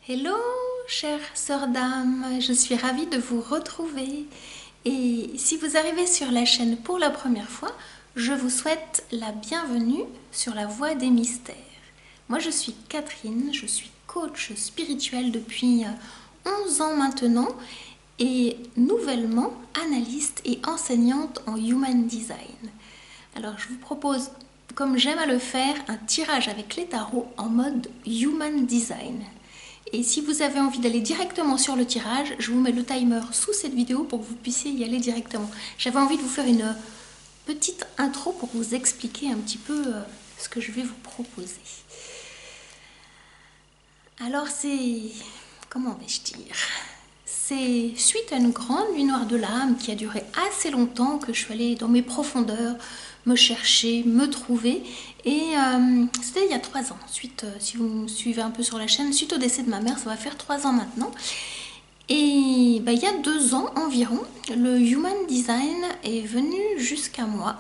Hello, chère sœur d'âme, je suis ravie de vous retrouver. Et si vous arrivez sur la chaîne pour la première fois, je vous souhaite la bienvenue sur la voie des mystères. Moi, je suis Catherine, je suis coach spirituel depuis 11 ans maintenant et nouvellement analyste et enseignante en Human Design. Alors, je vous propose, comme j'aime à le faire, un tirage avec les tarots en mode Human Design. Et si vous avez envie d'aller directement sur le tirage, je vous mets le timer sous cette vidéo pour que vous puissiez y aller directement. J'avais envie de vous faire une petite intro pour vous expliquer un petit peu ce que je vais vous proposer. Alors c'est... comment vais-je dire? C'est suite à une grande nuit noire de l'âme qui a duré assez longtemps que je suis allée dans mes profondeurs, me chercher, me trouver. Et c'était il y a 3 ans. Suite, si vous me suivez un peu sur la chaîne, suite au décès de ma mère, ça va faire 3 ans maintenant. Et il y a 2 ans environ, le Human Design est venu jusqu'à moi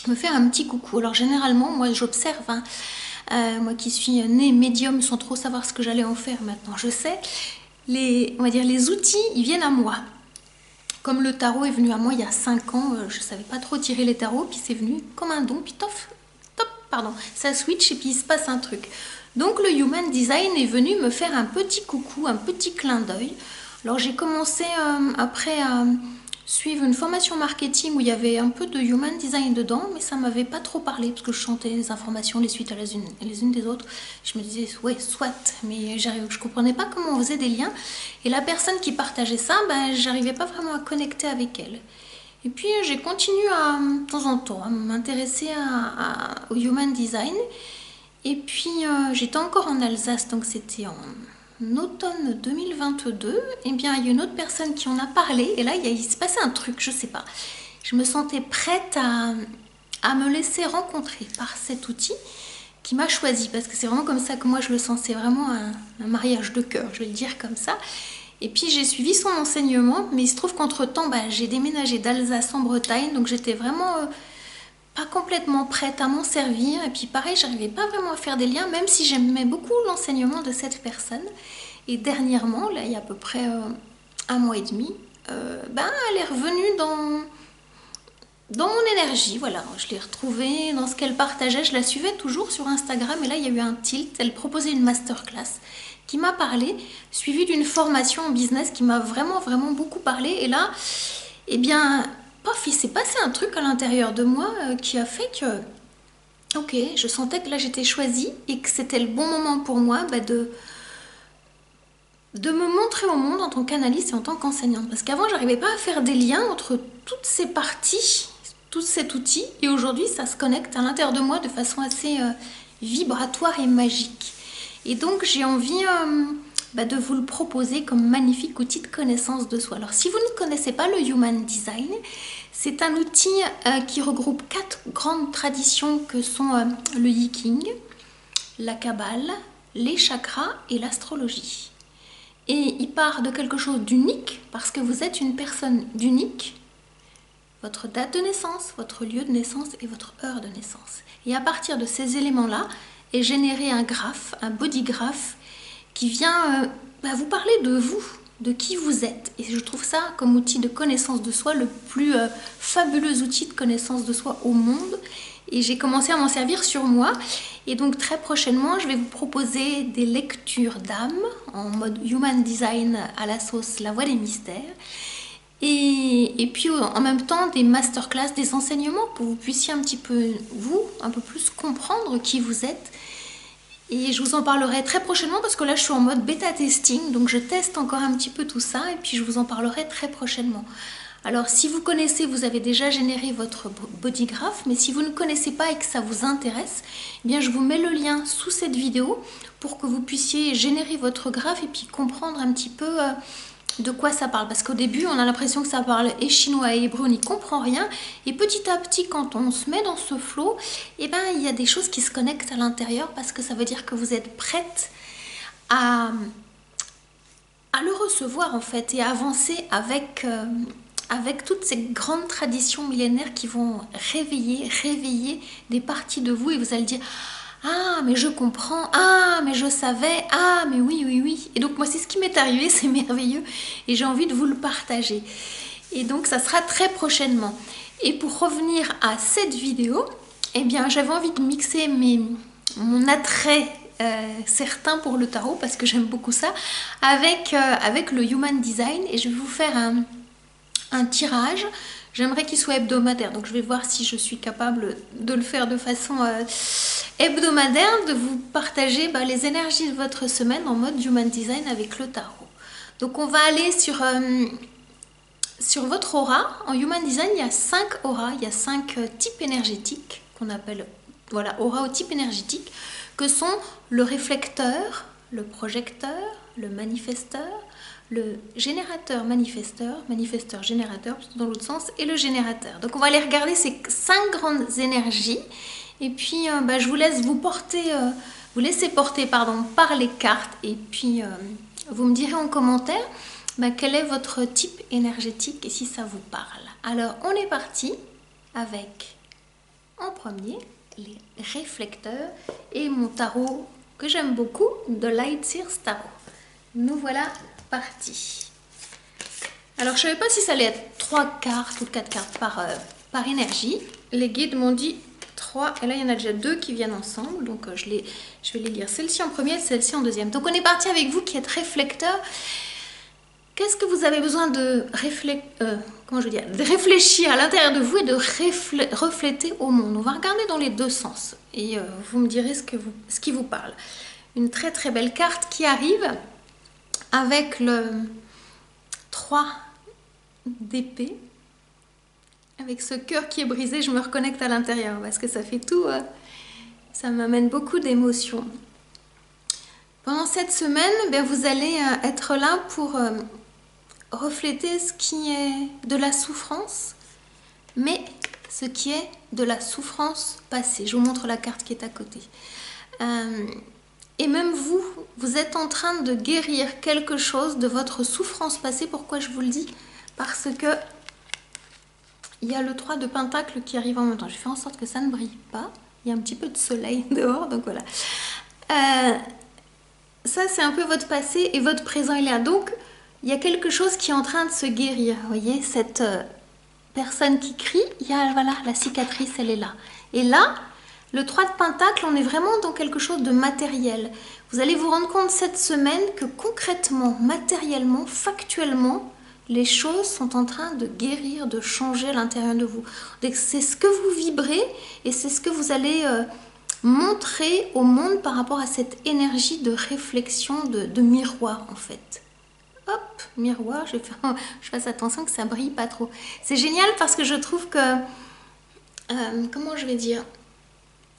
me faire un petit coucou. Alors généralement, moi j'observe, moi qui suis née médium sans trop savoir ce que j'allais en faire maintenant, je sais, on va dire les outils, ils viennent à moi. Comme le tarot est venu à moi il y a 5 ans, je ne savais pas trop tirer les tarots, puis c'est venu comme un don, puis pardon, ça switch et puis il se passe un truc. Donc le Human Design est venu me faire un petit coucou, un petit clin d'œil. Alors j'ai commencé après à suivre une formation marketing où il y avait un peu de Human Design dedans, mais ça m'avait pas trop parlé parce que je chantais les informations les suites à les unes des autres. Je me disais ouais soit, mais je comprenais pas comment on faisait des liens. Et la personne qui partageait ça, j'arrivais pas vraiment à connecter avec elle. Et puis j'ai continué de temps en temps à m'intéresser au Human Design. Et puis j'étais encore en Alsace, donc c'était en automne 2022. Et bien il y a une autre personne qui en a parlé. Et là il se passait un truc, je sais pas. Je me sentais prête à me laisser rencontrer par cet outil qui m'a choisi. Parce que c'est vraiment comme ça que moi je le sens. C'est vraiment un mariage de cœur, je vais le dire comme ça. Et puis j'ai suivi son enseignement, mais il se trouve qu'entre temps, j'ai déménagé d'Alsace en Bretagne, donc j'étais vraiment pas complètement prête à m'en servir. Et puis pareil, j'arrivais pas vraiment à faire des liens, même si j'aimais beaucoup l'enseignement de cette personne. Et dernièrement, là, il y a à peu près 1 mois et demi, elle est revenue dans mon énergie, voilà, je l'ai retrouvée dans ce qu'elle partageait. Je la suivais toujours sur Instagram et là il y a eu un tilt, elle proposait une masterclass qui m'a parlé, suivie d'une formation en business qui m'a vraiment beaucoup parlé. Et là, eh bien, pof, il s'est passé un truc à l'intérieur de moi qui a fait que, ok, je sentais que là j'étais choisie et que c'était le bon moment pour moi de me montrer au monde en tant qu'analyste et en tant qu'enseignante. Parce qu'avant, j'arrivais pas à faire des liens entre toutes ces parties, tout cet outil, et aujourd'hui, ça se connecte à l'intérieur de moi de façon assez vibratoire et magique. Et donc, j'ai envie de vous le proposer comme magnifique outil de connaissance de soi. Alors, si vous ne connaissez pas le Human Design, c'est un outil qui regroupe 4 grandes traditions que sont le Yiking, la Kabbale, les chakras et l'astrologie. Et il part de quelque chose d'unique, parce que vous êtes une personne d'unique, votre date de naissance, votre lieu de naissance et votre heure de naissance. Et à partir de ces éléments-là, est généré un graphe, un body graph, qui vient vous parler de vous, de qui vous êtes. Et je trouve ça comme outil de connaissance de soi, le plus fabuleux outil de connaissance de soi au monde. Et j'ai commencé à m'en servir sur moi. Et donc très prochainement, je vais vous proposer des lectures d'âme en mode Human Design à la sauce La Voie des Mystères. Et puis en même temps des masterclass, des enseignements pour que vous puissiez un petit peu, un peu plus comprendre qui vous êtes. Et je vous en parlerai très prochainement parce que là je suis en mode bêta testing, donc je teste encore un petit peu tout ça et puis je vous en parlerai très prochainement. Alors si vous connaissez, vous avez déjà généré votre body graph, mais si vous ne connaissez pas et que ça vous intéresse, eh bien je vous mets le lien sous cette vidéo pour que vous puissiez générer votre graphe et puis comprendre un petit peu de quoi ça parle. Parce qu'au début, on a l'impression que ça parle et chinois et hébreu, on n'y comprend rien. Et petit à petit, quand on se met dans ce flow, eh ben, il y a des choses qui se connectent à l'intérieur parce que ça veut dire que vous êtes prête à le recevoir en fait et à avancer avec toutes ces grandes traditions millénaires qui vont réveiller des parties de vous et vous allez dire « Ah, mais je comprends. Ah, mais je savais. Ah, mais oui. » Et donc, écoute, moi c'est ce qui m'est arrivé, c'est merveilleux et j'ai envie de vous le partager. Et donc ça sera très prochainement. Et pour revenir à cette vidéo, eh bien j'avais envie de mixer mon attrait certain pour le tarot, parce que j'aime beaucoup ça, avec le Human Design. Et je vais vous faire un tirage. J'aimerais qu'il soit hebdomadaire, donc je vais voir si je suis capable de le faire de façon hebdomadaire, de vous partager les énergies de votre semaine en mode Human Design avec le tarot. Donc on va aller sur votre aura. En Human Design, il y a 5 auras, il y a 5 types énergétiques qu'on appelle, voilà, aura au type énergétique, que sont le réflecteur, le projecteur, le manifesteur, le générateur manifesteur, manifesteur générateur, plutôt dans l'autre sens, et le générateur. Donc on va aller regarder ces 5 grandes énergies, et puis je vous laisse vous laisser porter par les cartes, et puis vous me direz en commentaire quel est votre type énergétique et si ça vous parle. Alors on est parti avec en premier les réflecteurs et mon tarot que j'aime beaucoup, de Lightseers Tarot. Nous voilà partis. Alors je ne savais pas si ça allait être 3 cartes ou 4 cartes par énergie. Les guides m'ont dit 3, et là il y en a déjà 2 qui viennent ensemble, donc je vais les lire, celle-ci en premier, celle-ci en deuxième. Donc on est parti avec vous qui êtes réflecteur. Qu'est-ce que vous avez besoin de réfléchir à l'intérieur de vous et de refléter au monde? On va regarder dans les deux sens et vous me direz ce qui vous parle. Une très très belle carte qui arrive avec le 3 d'épée. Avec ce cœur qui est brisé, je me reconnecte à l'intérieur parce que ça fait tout, ça m'amène beaucoup d'émotions. Pendant cette semaine, vous allez être là pour refléter ce qui est de la souffrance, mais ce qui est de la souffrance passée. Je vous montre la carte qui est à côté. Et même vous êtes en train de guérir quelque chose de votre souffrance passée. Pourquoi je vous le dis? Parce que il y a le 3 de Pentacle qui arrive en même temps. Je fais en sorte que ça ne brille pas. Il y a un petit peu de soleil dehors, donc voilà. Ça, c'est un peu votre passé et votre présent est là. Donc, il y a quelque chose qui est en train de se guérir. Vous voyez, cette personne qui crie, il y a, voilà, la cicatrice, elle est là. Et là, le 3 de Pentacle, on est vraiment dans quelque chose de matériel. Vous allez vous rendre compte cette semaine que concrètement, matériellement, factuellement, les choses sont en train de guérir, de changer à l'intérieur de vous. C'est ce que vous vibrez et c'est ce que vous allez montrer au monde par rapport à cette énergie de réflexion, de miroir en fait. Hop, miroir, je fasse attention que ça brille pas trop. C'est génial parce que je trouve que, comment je vais dire,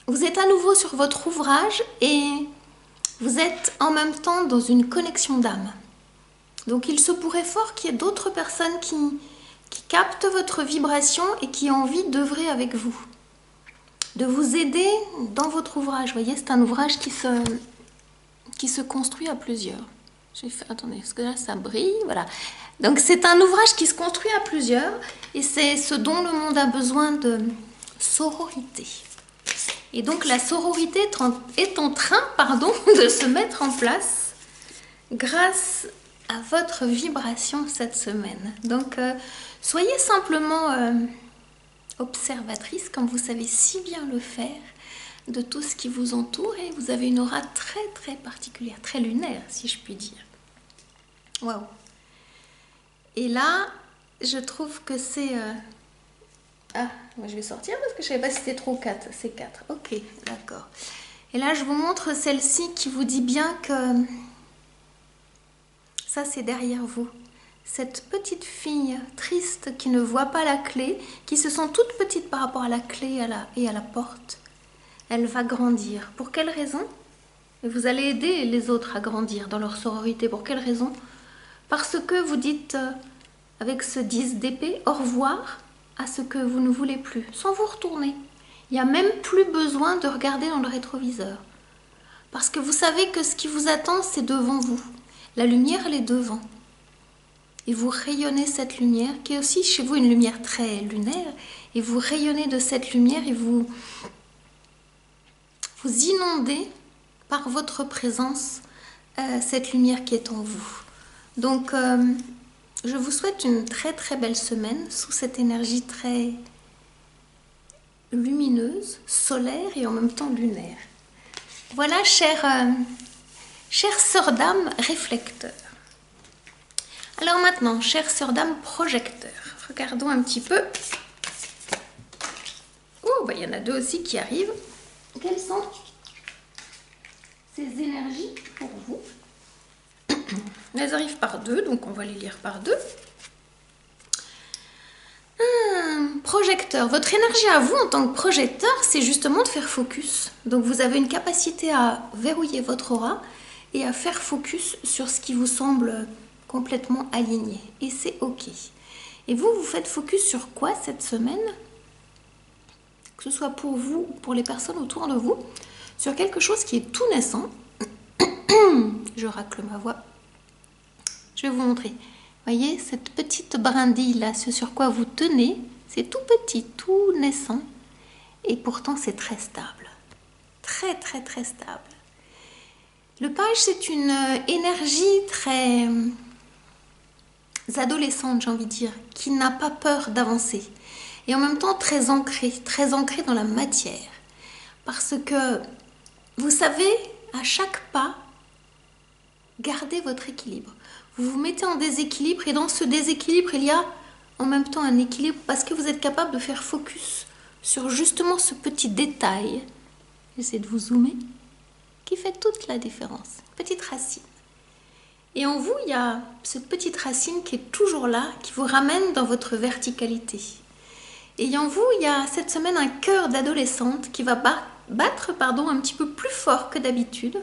vous êtes à nouveau sur votre ouvrage et vous êtes en même temps dans une connexion d'âme. Donc il se pourrait fort qu'il y ait d'autres personnes qui captent votre vibration et qui ont envie d'œuvrer avec vous, de vous aider dans votre ouvrage. Vous voyez, c'est un ouvrage qui se construit à plusieurs. J'ai fait, attendez, parce que là ça brille, voilà. Donc c'est un ouvrage qui se construit à plusieurs et c'est ce dont le monde a besoin, de sororité. Et donc la sororité est en train, de se mettre en place grâce à votre vibration cette semaine. Donc soyez simplement observatrice, comme vous savez si bien le faire, de tout ce qui vous entoure, et vous avez une aura très très particulière, très lunaire si je puis dire. Waouh! Et là, je trouve que c'est... Ah, moi je vais sortir parce que je ne savais pas si c'était trop 4. C'est 4. Ok, d'accord. Et là, je vous montre celle-ci qui vous dit bien que ça, c'est derrière vous. Cette petite fille triste qui ne voit pas la clé, qui se sent toute petite par rapport à la clé et à la porte, elle va grandir. Pour quelle raison? Et vous allez aider les autres à grandir dans leur sororité. Pour quelle raison? Parce que vous dites, avec ce 10 d'épée, au revoir à ce que vous ne voulez plus, sans vous retourner. Il n'y a même plus besoin de regarder dans le rétroviseur. Parce que vous savez que ce qui vous attend, c'est devant vous. La lumière, elle est devant. Et vous rayonnez cette lumière, qui est aussi chez vous une lumière très lunaire, et vous rayonnez de cette lumière et vous inondez par votre présence cette lumière qui est en vous. Donc, je vous souhaite une très très belle semaine sous cette énergie très lumineuse, solaire et en même temps lunaire. Voilà, chère sœur d'âme réflecteur. Alors maintenant, chère sœur d'âme projecteur, regardons un petit peu. Oh, bah, il y en a deux aussi qui arrivent. Quelles sont ces énergies pour vous? Elles arrivent par deux, donc on va les lire par deux. Projecteur. Votre énergie à vous en tant que projecteur, c'est justement de faire focus. Donc vous avez une capacité à verrouiller votre aura et à faire focus sur ce qui vous semble complètement aligné. Et c'est ok. Et vous, vous faites focus sur quoi cette semaine? Que ce soit pour vous ou pour les personnes autour de vous, sur quelque chose qui est tout naissant. Je racle ma voix. Je vais vous montrer. Voyez, cette petite brindille là, ce sur quoi vous tenez, c'est tout petit, tout naissant. Et pourtant, c'est très stable. Très, très, très stable. Le page, c'est une énergie très adolescente, j'ai envie de dire, qui n'a pas peur d'avancer. Et en même temps, très ancrée dans la matière. Parce que, vous savez, à chaque pas, gardez votre équilibre. Vous vous mettez en déséquilibre et dans ce déséquilibre, il y a en même temps un équilibre parce que vous êtes capable de faire focus sur justement ce petit détail. J'essaie de vous zoomer. Qui fait toute la différence. Petite racine. Et en vous, il y a cette petite racine qui est toujours là, qui vous ramène dans votre verticalité. Et en vous, il y a cette semaine un cœur d'adolescente qui va battre un petit peu plus fort que d'habitude.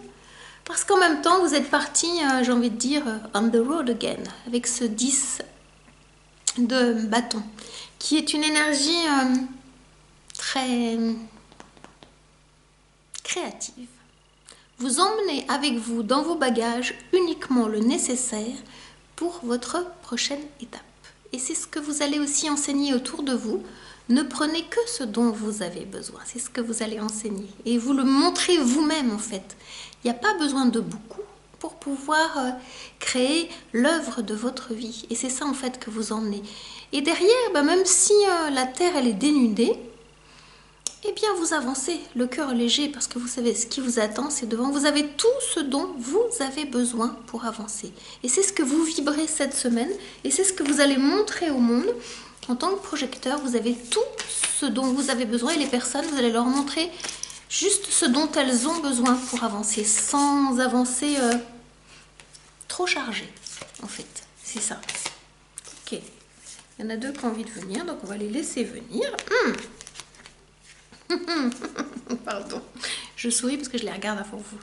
Parce qu'en même temps, vous êtes parti, j'ai envie de dire, on the road again, avec ce 10 de bâton, qui est une énergie très créative. Vous emmenez avec vous dans vos bagages uniquement le nécessaire pour votre prochaine étape. Et c'est ce que vous allez aussi enseigner autour de vous. Ne prenez que ce dont vous avez besoin. C'est ce que vous allez enseigner. Et vous le montrez vous-même en fait. Il n'y a pas besoin de beaucoup pour pouvoir créer l'œuvre de votre vie. Et c'est ça en fait que vous emmenez. Et derrière, même si la terre elle est dénudée, eh bien vous avancez le cœur léger parce que vous savez ce qui vous attend, c'est devant. Vous avez tout ce dont vous avez besoin pour avancer. Et c'est ce que vous vibrez cette semaine et c'est ce que vous allez montrer au monde. En tant que projecteur, vous avez tout ce dont vous avez besoin et les personnes, vous allez leur montrer juste ce dont elles ont besoin pour avancer, sans avancer trop chargé, en fait. C'est ça. Ok. Il y en a deux qui ont envie de venir, donc on va les laisser venir. Pardon. Je souris parce que je les regarde avant vous.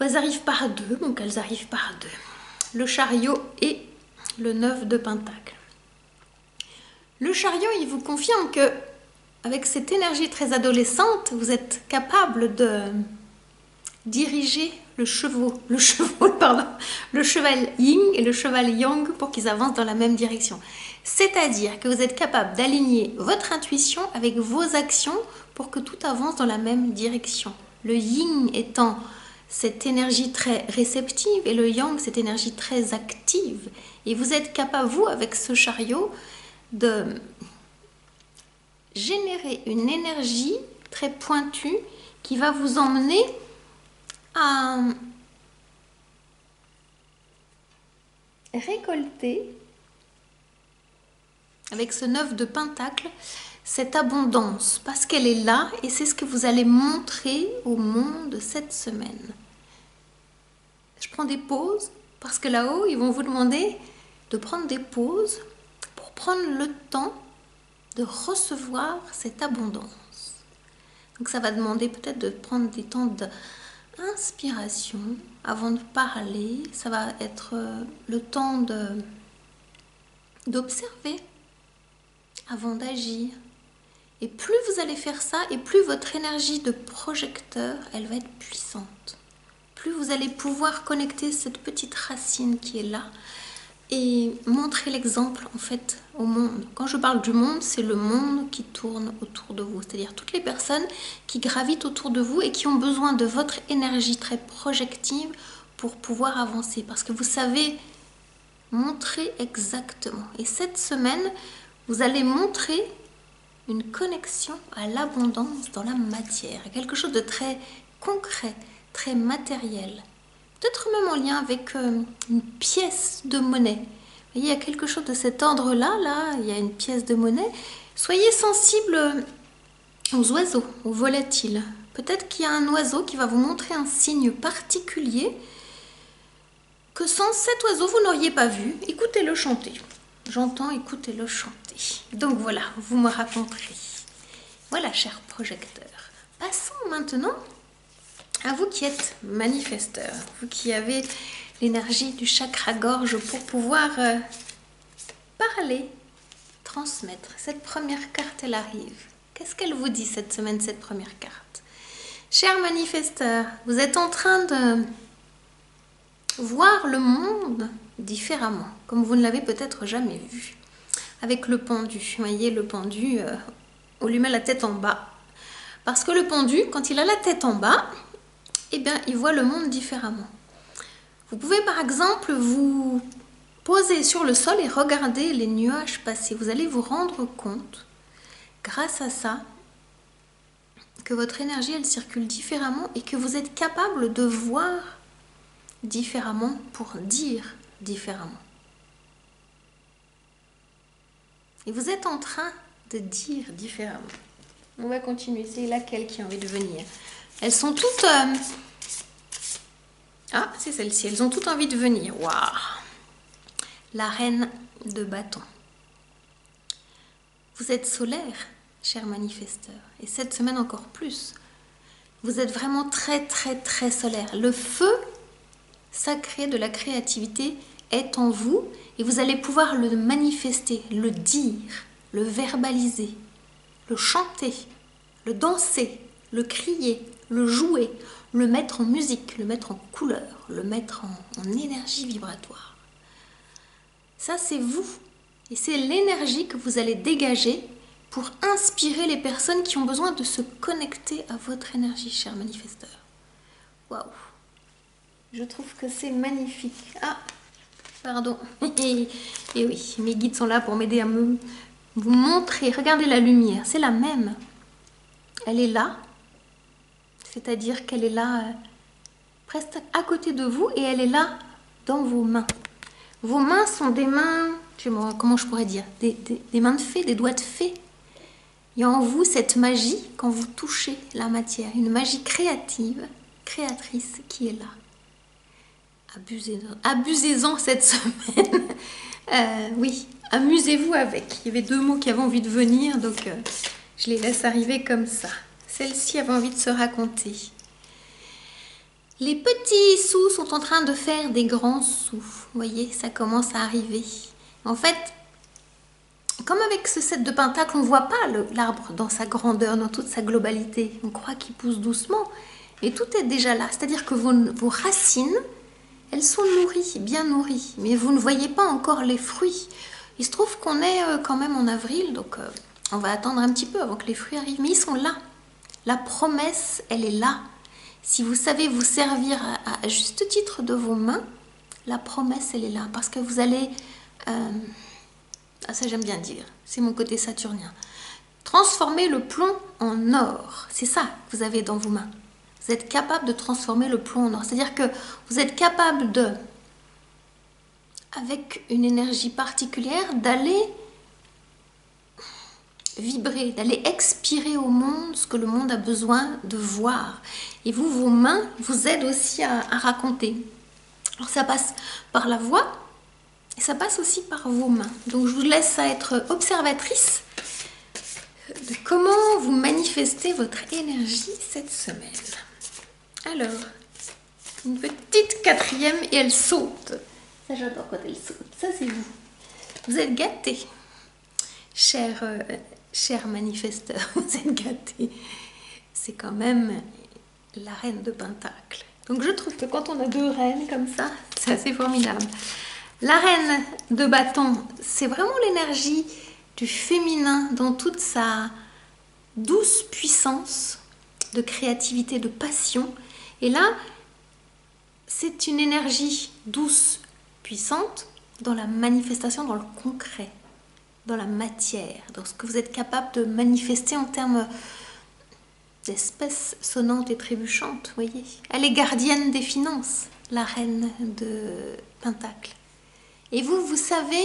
Elles arrivent par deux, donc elles arrivent par deux. Le chariot et le 9 de pentacle. Le chariot, il vous confirme que avec cette énergie très adolescente, vous êtes capable de diriger le cheval yin et le cheval yang pour qu'ils avancent dans la même direction. C'est-à-dire que vous êtes capable d'aligner votre intuition avec vos actions pour que tout avance dans la même direction. Le yin étant cette énergie très réceptive et le yang cette énergie très active. Et vous êtes capable, vous, avec ce chariot, de générer une énergie très pointue qui va vous emmener à récolter, avec ce 9 de pentacle, cette abondance, parce qu'elle est là et c'est ce que vous allez montrer au monde cette semaine. Je prends des pauses, parce que là-haut, ils vont vous demander de prendre des pauses pour prendre le temps de recevoir cette abondance. Donc ça va demander peut-être de prendre des temps d'inspiration avant de parler. Ça va être le temps d'observer avant d'agir. Et plus vous allez faire ça, et plus votre énergie de projecteur, elle va être puissante. Plus vous allez pouvoir connecter cette petite racine qui est là, et montrer l'exemple en fait au monde. Quand je parle du monde, c'est le monde qui tourne autour de vous, c'est-à-dire toutes les personnes qui gravitent autour de vous et qui ont besoin de votre énergie très projective pour pouvoir avancer, parce que vous savez montrer exactement. Et cette semaine, vous allez montrer une connexion à l'abondance dans la matière, quelque chose de très concret, très matériel. Peut-être même en lien avec une pièce de monnaie. Vous voyez, il y a quelque chose de cet ordre-là, là, il y a une pièce de monnaie. Soyez sensible aux oiseaux, aux volatiles. Peut-être qu'il y a un oiseau qui va vous montrer un signe particulier que sans cet oiseau, vous n'auriez pas vu. Écoutez-le chanter. J'entends, écoutez-le chanter. Donc voilà, vous me raconterez. Voilà, chers projecteurs. Passons maintenant à vous qui êtes manifesteurs, vous qui avez l'énergie du chakra-gorge pour pouvoir parler, transmettre. Cette première carte, elle arrive. Qu'est-ce qu'elle vous dit cette semaine, cette première carte? Chers manifesteurs, vous êtes en train de voir le monde différemment, comme vous ne l'avez peut-être jamais vu. Avec le pendu, vous voyez, le pendu, on lui met la tête en bas. Parce que le pendu, quand il a la tête en bas, eh bien, il voit le monde différemment. Vous pouvez par exemple vous poser sur le sol et regarder les nuages passer. Vous allez vous rendre compte, grâce à ça, que votre énergie, elle circule différemment et que vous êtes capable de voir différemment pour dire différemment. Et vous êtes en train de dire différemment. On va continuer. C'est laquelle qui a envie de venir? Elles sont toutes... Ah, c'est celle-ci. Elles ont toutes envie de venir. Waouh! La reine de bâton. Vous êtes solaire, chers manifesteurs. Et cette semaine encore plus. Vous êtes vraiment très, très, très solaire. Le feu sacré de la créativité est en vous et vous allez pouvoir le manifester, le dire, le verbaliser, le chanter, le danser, le crier, le jouer, le mettre en musique, le mettre en couleur, le mettre en énergie vibratoire. Ça, c'est vous. Et c'est l'énergie que vous allez dégager pour inspirer les personnes qui ont besoin de se connecter à votre énergie, chers manifesteurs. Waouh! Je trouve que c'est magnifique. Ah, pardon. Et oui, mes guides sont là pour m'aider à vous montrer. Regardez la lumière, c'est la même. Elle est là. C'est-à-dire qu'elle est là presque à côté de vous et elle est là dans vos mains. Vos mains sont des mains, comment je pourrais dire, des mains de fée, des doigts de fée. Il y a en vous cette magie quand vous touchez la matière, une magie créative, créatrice qui est là. Abusez-en cette semaine. Oui, amusez-vous avec. Il y avait deux mots qui avaient envie de venir, donc je les laisse arriver comme ça. Celle-ci avait envie de se raconter. Les petits sous sont en train de faire des grands sous. Vous voyez, ça commence à arriver. En fait, comme avec ce set de pentacles, on ne voit pas l'arbre dans sa grandeur, dans toute sa globalité. On croit qu'il pousse doucement, mais tout est déjà là. C'est-à-dire que vos racines, elles sont nourries, bien nourries, mais vous ne voyez pas encore les fruits. Il se trouve qu'on est quand même en avril, donc on va attendre un petit peu avant que les fruits arrivent, mais ils sont là. La promesse, elle est là. Si vous savez vous servir à juste titre de vos mains, la promesse, elle est là. Parce que vous allez... ça j'aime bien dire, c'est mon côté saturnien. Transformer le plomb en or. C'est ça que vous avez dans vos mains. Vous êtes capable de transformer le plomb en or. C'est-à-dire que vous êtes capable de, avec une énergie particulière, d'aller vibrer, d'aller expirer au monde ce que le monde a besoin de voir. Et vous, vos mains vous aident aussi à raconter. Alors ça passe par la voix et ça passe aussi par vos mains. Donc je vous laisse à être observatrice de comment vous manifestez votre énergie cette semaine. Alors, une petite quatrième et elle saute. Ça j'adore quand elle saute. Ça c'est vous. Vous êtes gâtés, chers manifesteurs. Vous êtes gâtés. C'est quand même la reine de Pentacle. Donc je trouve que quand on a deux reines comme ça, c'est assez formidable. La reine de bâton, c'est vraiment l'énergie du féminin dans toute sa douce puissance de créativité, de passion. Et là, c'est une énergie douce, puissante, dans la manifestation, dans le concret, dans la matière, dans ce que vous êtes capable de manifester en termes d'espèces sonnantes et trébuchantes, voyez. Elle est gardienne des finances, la reine de Pentacle. Et vous, vous savez,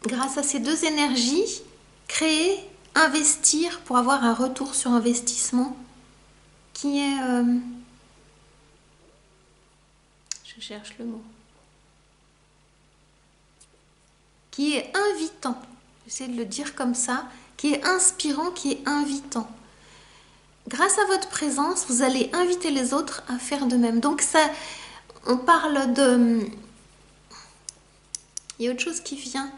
grâce à ces deux énergies, créer, investir pour avoir un retour sur investissement qui est... je cherche le mot. Qui est invitant. J'essaie de le dire comme ça. Qui est inspirant, qui est invitant. Grâce à votre présence, vous allez inviter les autres à faire de même. Donc ça, on parle de... Il y a autre chose qui vient.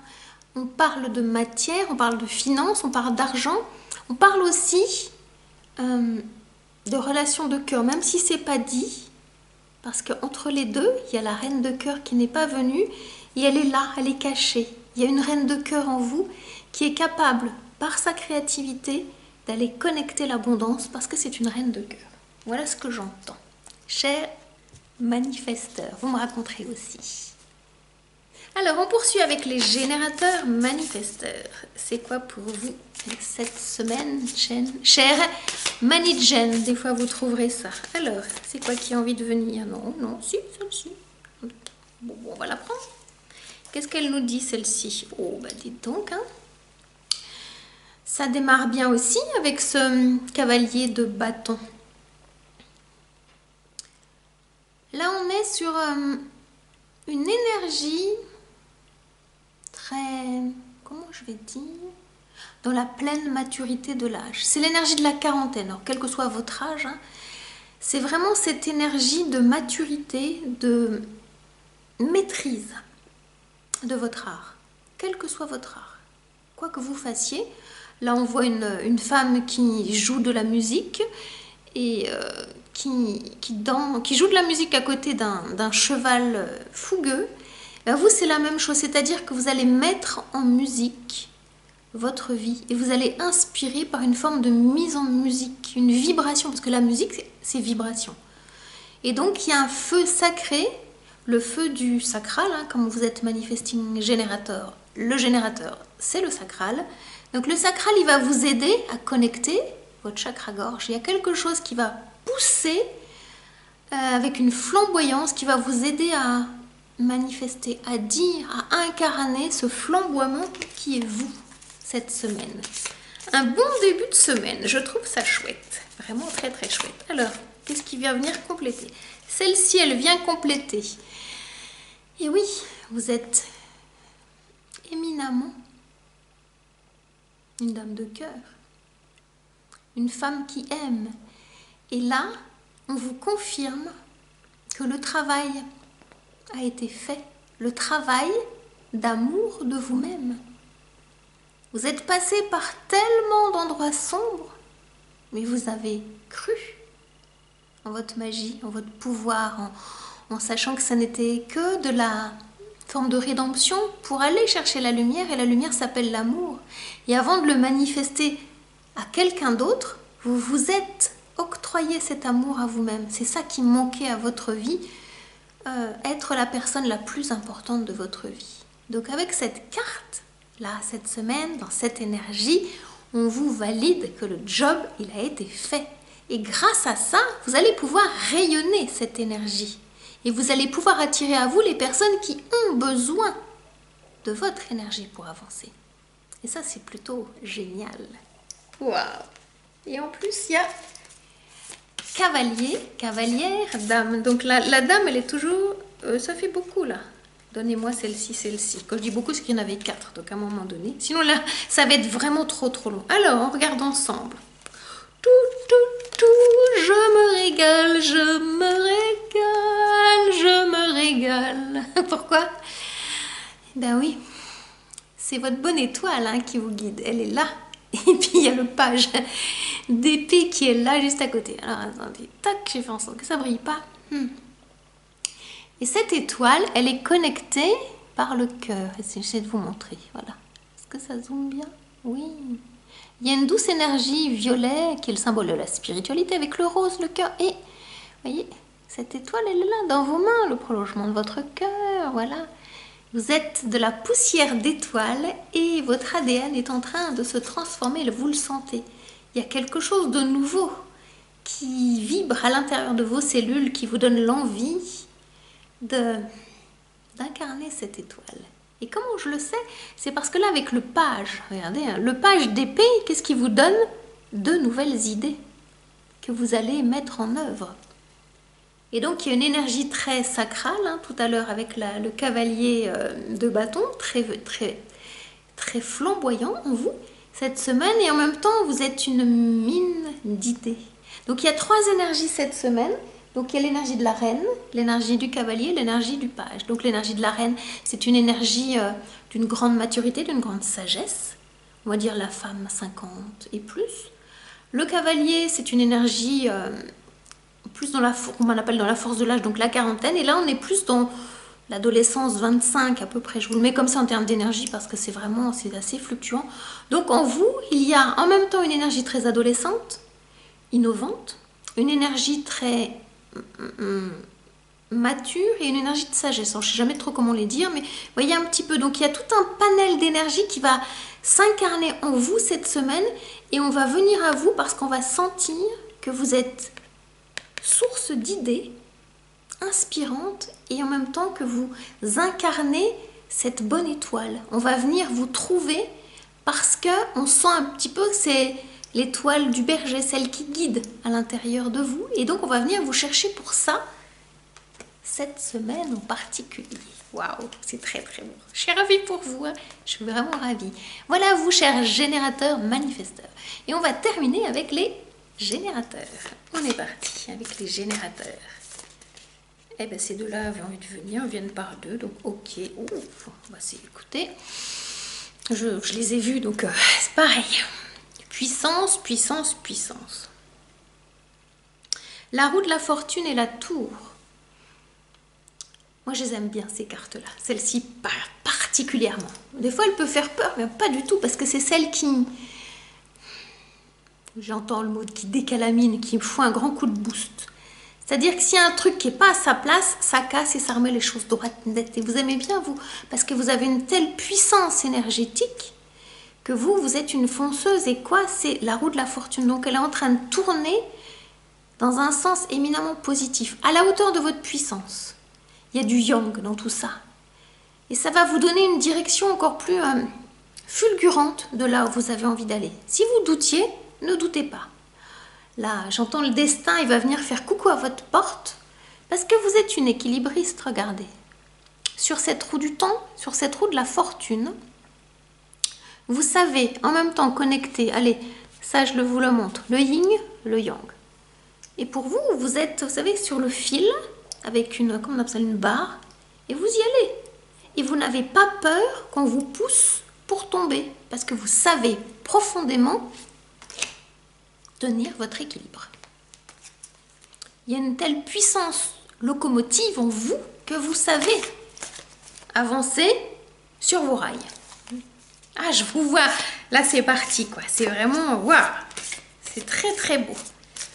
On parle de matière, on parle de finances, on parle d'argent. On parle aussi de relations de cœur, même si c'est pas dit. Parce qu'entre les deux, il y a la reine de cœur qui n'est pas venue et elle est là, elle est cachée. Il y a une reine de cœur en vous qui est capable, par sa créativité, d'aller connecter l'abondance parce que c'est une reine de cœur. Voilà ce que j'entends. Chers manifesteurs, vous me raconterez aussi. Alors, on poursuit avec les générateurs manifesteurs. C'est quoi pour vous cette semaine, chère Manijen? Des fois, vous trouverez ça. Alors, c'est quoi qui a envie de venir? Non, non, si, celle-ci. Bon, on va la prendre. Qu'est-ce qu'elle nous dit, celle-ci? Oh, bah dites donc, hein. Ça démarre bien aussi avec ce cavalier de bâton. Là, on est sur une énergie très, comment je vais dire, dans la pleine maturité de l'âge. C'est l'énergie de la quarantaine, alors quel que soit votre âge, hein, c'est vraiment cette énergie de maturité, de maîtrise de votre art, quel que soit votre art, quoi que vous fassiez. Là, on voit une femme qui joue de la musique et qui joue de la musique à côté d'un cheval fougueux. Ben vous, c'est la même chose, c'est-à-dire que vous allez mettre en musique votre vie et vous allez inspirer par une forme de mise en musique, une vibration, parce que la musique, c'est vibration. Et donc, il y a un feu sacré, le feu du sacral, hein, comme vous êtes manifesting générateur. Le générateur, c'est le sacral. Donc, le sacral, il va vous aider à connecter votre chakra-gorge. Il y a quelque chose qui va pousser avec une flamboyance qui va vous aider à manifester, à dire, à incarner ce flamboiement qui est vous cette semaine. Un bon début de semaine, je trouve ça chouette, vraiment très très chouette. Alors, qu'est-ce qui vient venir compléter? Celle-ci, elle vient compléter. Et oui, vous êtes éminemment une dame de cœur, une femme qui aime. Et là, on vous confirme que le travail a été fait, le travail d'amour de vous-même. Vous êtes passé par tellement d'endroits sombres, mais vous avez cru en votre magie, en votre pouvoir, en sachant que ça n'était que de la forme de rédemption pour aller chercher la lumière, et la lumière s'appelle l'amour. Et avant de le manifester à quelqu'un d'autre, vous vous êtes octroyé cet amour à vous-même. C'est ça qui manquait à votre vie, être la personne la plus importante de votre vie. Donc avec cette carte, là, cette semaine, dans cette énergie, on vous valide que le job, il a été fait. Et grâce à ça, vous allez pouvoir rayonner cette énergie. Et vous allez pouvoir attirer à vous les personnes qui ont besoin de votre énergie pour avancer. Et ça, c'est plutôt génial. Waouh! Et en plus, il y a cavalier, cavalière, dame. Donc la dame, elle est toujours... ça fait beaucoup, là. Donnez-moi celle-ci, celle-ci. Quand je dis beaucoup, c'est qu'il y en avait 4, donc à un moment donné. Sinon, là, ça va être vraiment trop long. Alors, on regarde ensemble. Tout, je me régale, je me régale, je me régale. Pourquoi? Ben oui, c'est votre bonne étoile hein, qui vous guide. Elle est là. Et puis, il y a le page d'épée qui est là, juste à côté. Alors, attendez. Tac, j'ai fait en sorte que ça brille pas. Et cette étoile, elle est connectée par le cœur. J'essaie de vous montrer. Voilà. Est-ce que ça zoome bien? Oui. Il y a une douce énergie violet qui est le symbole de la spiritualité avec le rose, le cœur. Et, voyez, cette étoile, elle est là, dans vos mains, le prolongement de votre cœur. Voilà. Vous êtes de la poussière d'étoiles et votre ADN est en train de se transformer, vous le sentez. Il y a quelque chose de nouveau qui vibre à l'intérieur de vos cellules, qui vous donne l'envie d'incarner cette étoile. Et comment je le sais? C'est parce que là, avec le page, regardez, hein, le page d'épée, qu'est-ce qui vous donne? De nouvelles idées que vous allez mettre en œuvre. Et donc, il y a une énergie très sacrale, hein, tout à l'heure avec le cavalier de bâton, très flamboyant en vous, cette semaine. Et en même temps, vous êtes une mine d'idées. Donc, il y a 3 énergies cette semaine. Donc, il y a l'énergie de la reine, l'énergie du cavalier, l'énergie du page. Donc, l'énergie de la reine, c'est une énergie d'une grande maturité, d'une grande sagesse. On va dire la femme 50 et plus. Le cavalier, c'est une énergie plus dans on appelle dans la force de l'âge, donc la quarantaine. Et là, on est plus dans l'adolescence, 25 à peu près. Je vous le mets comme ça en termes d'énergie parce que c'est assez fluctuant. Donc, en vous, il y a en même temps une énergie très adolescente, innovante, une énergie très mature et une énergie de sagesse. Alors, je ne sais jamais trop comment les dire, mais vous voyez un petit peu. Donc, il y a tout un panel d'énergie qui va s'incarner en vous cette semaine et on va venir à vous parce qu'on va sentir que vous êtes source d'idées inspirantes et en même temps que vous incarnez cette bonne étoile. On va venir vous trouver parce qu'on sent un petit peu que c'est l'étoile du berger, celle qui guide à l'intérieur de vous. Et donc, on va venir vous chercher pour ça, cette semaine en particulier. Waouh, c'est très très beau. Je suis ravie pour vous, hein. Je suis vraiment ravie. Voilà, vous, chers générateurs manifesteurs. Et on va terminer avec les générateurs. On est parti avec les générateurs. Eh bien, ces deux-là avaient envie de venir, viennent par 2, donc ok. Ouf, on va s'écouter. Je les ai vus, donc c'est pareil. Puissance, puissance, puissance. La roue de la fortune et la tour. Moi, je les aime bien, ces cartes-là. Celle-ci, particulièrement. Des fois, elle peut faire peur, mais pas du tout, parce que c'est celle qui... J'entends le mot qui décalamine, qui me fout un grand coup de boost. C'est-à-dire que s'il y a un truc qui n'est pas à sa place, ça casse et ça remet les choses droites, nettes. Et vous aimez bien, vous, parce que vous avez une telle puissance énergétique que vous êtes une fonceuse. Et quoi? C'est la roue de la fortune. Donc, elle est en train de tourner dans un sens éminemment positif, à la hauteur de votre puissance. Il y a du yang dans tout ça. Et ça va vous donner une direction encore plus fulgurante de là où vous avez envie d'aller. Si vous doutiez, ne doutez pas. Là, j'entends le destin, il va venir faire coucou à votre porte parce que vous êtes une équilibriste, regardez. Sur cette roue du temps, sur cette roue de la fortune, vous savez en même temps connecter, allez, ça je vous le montre, le yin, le yang. Et pour vous, vous êtes, vous savez, sur le fil, avec une, comment on appelle ça, une barre, et vous y allez. Et vous n'avez pas peur qu'on vous pousse pour tomber, parce que vous savez profondément tenir votre équilibre. Il y a une telle puissance locomotive en vous que vous savez avancer sur vos rails. Ah, je vous vois, là c'est parti quoi, c'est vraiment, waouh, c'est très très beau.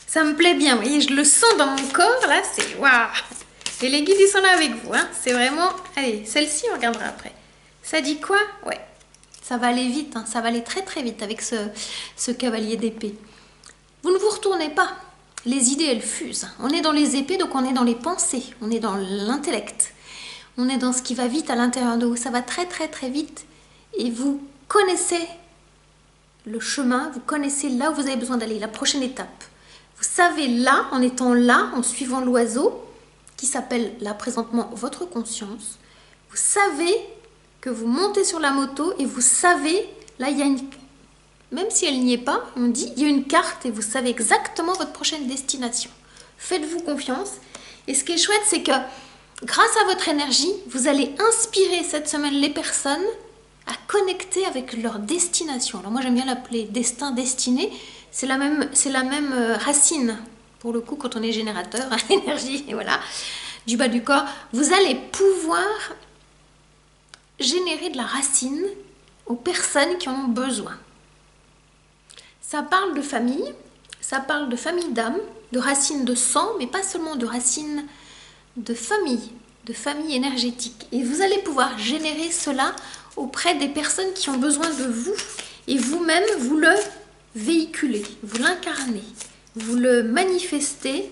Ça me plaît bien, vous voyez, je le sens dans mon corps, là c'est waouh. Et les guides ils sont là avec vous, hein. C'est vraiment, allez, celle-ci on regardera après. Ça dit quoi? Ouais, ça va aller vite, hein. Ça va aller très très vite avec ce cavalier d'épée. Vous ne vous retournez pas, les idées elles fusent. On est dans les épées, donc on est dans les pensées, on est dans l'intellect. On est dans ce qui va vite à l'intérieur de vous, ça va très très très vite. Et vous connaissez le chemin, vous connaissez là où vous avez besoin d'aller, la prochaine étape. Vous savez là, en étant là, en suivant l'oiseau, qui s'appelle là présentement votre conscience, vous savez que vous montez sur la moto et vous savez, là il y a une... Même si elle n'y est pas, on dit, il y a une carte et vous savez exactement votre prochaine destination. Faites-vous confiance. Et ce qui est chouette, c'est que grâce à votre énergie, vous allez inspirer cette semaine les personnes à connecter avec leur destination. Alors moi, j'aime bien l'appeler destin, destinée. C'est la même racine, pour le coup, quand on est générateur, énergie, et voilà, du bas du corps. Vous allez pouvoir générer de la racine aux personnes qui en ont besoin. Ça parle de famille, ça parle de famille d'âme, de racines de sang, mais pas seulement de racines de famille énergétique. Et vous allez pouvoir générer cela auprès des personnes qui ont besoin de vous. Et vous-même, vous le véhiculez, vous l'incarnez, vous le manifestez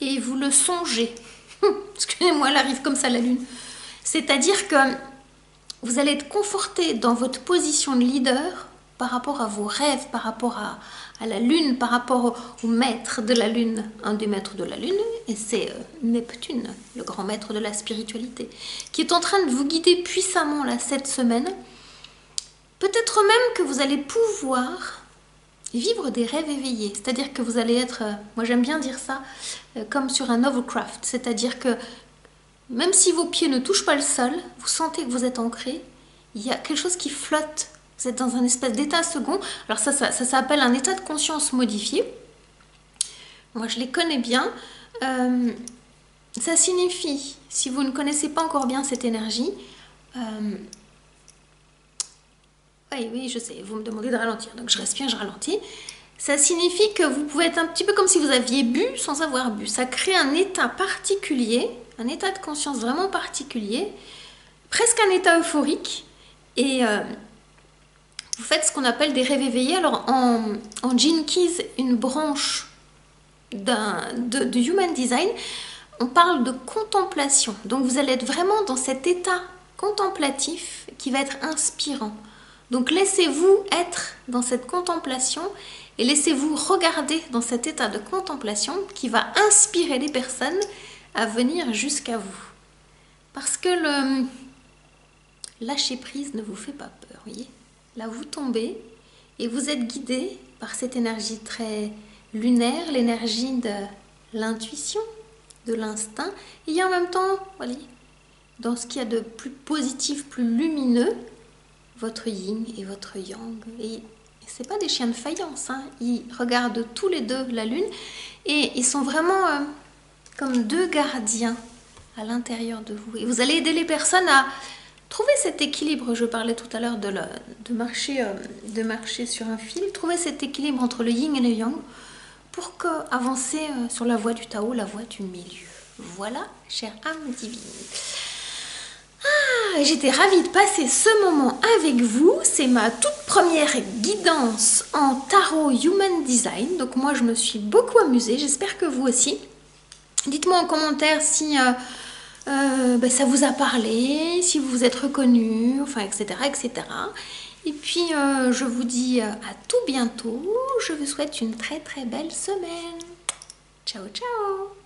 et vous le songez. Excusez-moi, elle arrive comme ça la lune. C'est-à-dire que vous allez être conforté dans votre position de leader par rapport à vos rêves, par rapport à la lune, par rapport au maître de la lune, un des maîtres de la lune, et c'est Neptune, le grand maître de la spiritualité, qui est en train de vous guider puissamment là cette semaine. Peut-être même que vous allez pouvoir vivre des rêves éveillés, c'est-à-dire que vous allez être, moi j'aime bien dire ça, comme sur un hovercraft, c'est-à-dire que même si vos pieds ne touchent pas le sol, vous sentez que vous êtes ancré, il y a quelque chose qui flotte, vous êtes dans un espèce d'état second, alors ça s'appelle un état de conscience modifié, moi je les connais bien, ça signifie, si vous ne connaissez pas encore bien cette énergie, oui, je sais, vous me demandez de ralentir, donc je respire, je ralentis. Ça signifie que vous pouvez être un petit peu comme si vous aviez bu sans avoir bu. Ça crée un état particulier, un état de conscience vraiment particulier, presque un état euphorique. Et vous faites ce qu'on appelle des rêves éveillés. Alors en Gene Keys, une branche de Human Design, on parle de contemplation. Donc vous allez être vraiment dans cet état contemplatif qui va être inspirant. Donc laissez-vous être dans cette contemplation et laissez-vous regarder dans cet état de contemplation qui va inspirer les personnes à venir jusqu'à vous. Parce que le lâcher prise ne vous fait pas peur, voyez. Là vous tombez et vous êtes guidé par cette énergie très lunaire, l'énergie de l'intuition, de l'instinct, et en même temps, voilà, dans ce qu'il y a de plus positif, plus lumineux, votre yin et votre yang. Et c'est pas des chiens de faïence, hein. Ils regardent tous les deux la lune et ils sont vraiment comme deux gardiens à l'intérieur de vous. Et vous allez aider les personnes à trouver cet équilibre. Je parlais tout à l'heure de marcher sur un fil, trouver cet équilibre entre le yin et le yang pour avancer sur la voie du Tao, la voie du milieu. Voilà, chère âme divine. J'étais ravie de passer ce moment avec vous. C'est ma toute première guidance en tarot Human Design. Donc moi, je me suis beaucoup amusée. J'espère que vous aussi. Dites-moi en commentaire si ça vous a parlé, si vous vous êtes reconnu, enfin, etc., etc. Et puis, je vous dis à tout bientôt. Je vous souhaite une très très belle semaine. Ciao, ciao!